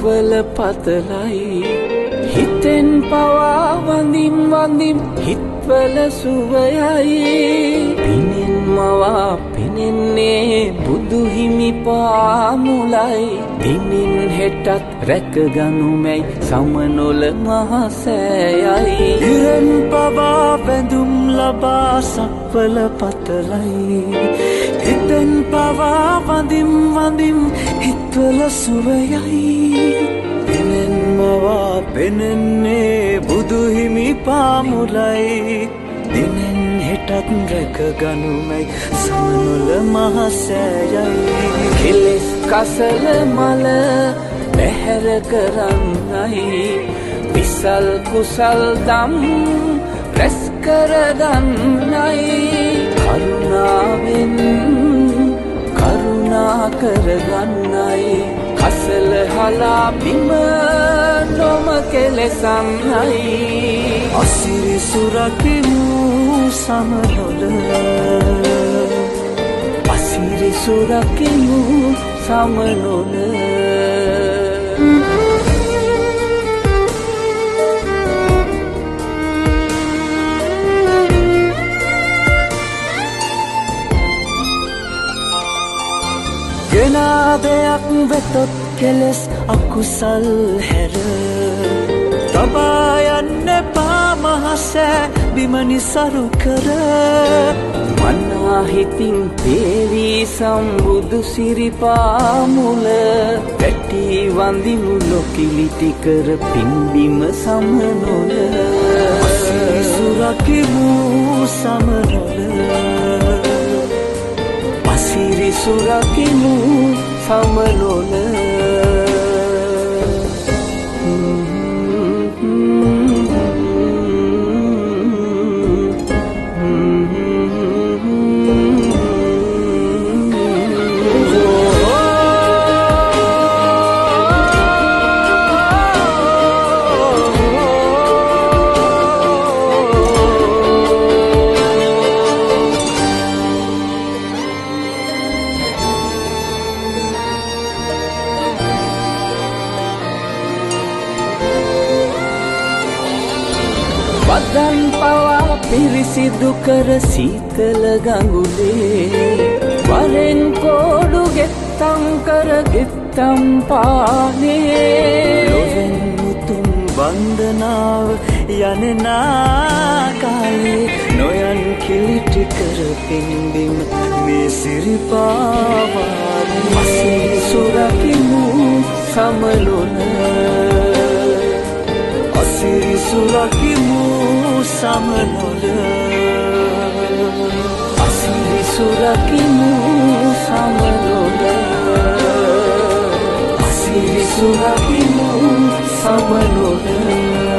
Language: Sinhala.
හිත්වල පතලයි හිතෙන් පවා වඳින් වඳින් හිත්වල සුවයයි පිනෙන් මවා පෙනෙන්නේ බුදු හිමි පාමුලයි දිනින් හෙටත් රැකගනුමැයි සමනොල මහසෑයයි ඉරන් පවා වැඳුම් ලබා සක්වල පතලයි හිතෙන් පවා වඳින් වඳින් හිත්වල සුවයයි පිනෙන් මවා පෙනෙන්නේ බුදු හිමි පාමුලයි දිනෙන් හෙටත් රැකගනුමැයි සමනොල මහසෑයයි කෙලෙස් කසල මල බැහැර කරන්නයි විසල් කුසල් දම් රැස් කරගන්නයි කරුණාවෙන් කරුණා කරගන්නයි කසල හලා බිම නොම කෙලෙසන්නයි අසිරි සුරකිමු සමනොල අසිරි සුරකිමු සමනොල ගෙනා දෙයක් වෙතොත් කෙලෙස් අකුසල් හැර තබා යන්න එපා මහසෑ බිමනි සරු කර මන්නා හිතින් තේවී සම්බුදු සිරිපාමුල වැටි වඳිනු ලොකිලිටි කර පින්බිම සමනොල අසිරි සුරකිමු සමනොල අසිරි සුරකිමු සමනොල වදන් පවා පිරිසිදු කර සීතල ගඟුලේ වරෙන් කෝඩු ගෙත්තම් කර ගෙත්තම් පානේ ලොවෙන් මුතුන් වන්දනාව යනෙනා කාලේ නොයන් කිලිටි කර පින්බිම මේ සිරිපාවානේ අසිරි සුරකිමු සමනොල අසිරි සුරකිමු සමනොල අසිරි සුරකිමු සමනොල අසිරි සුරකිමු සමනොල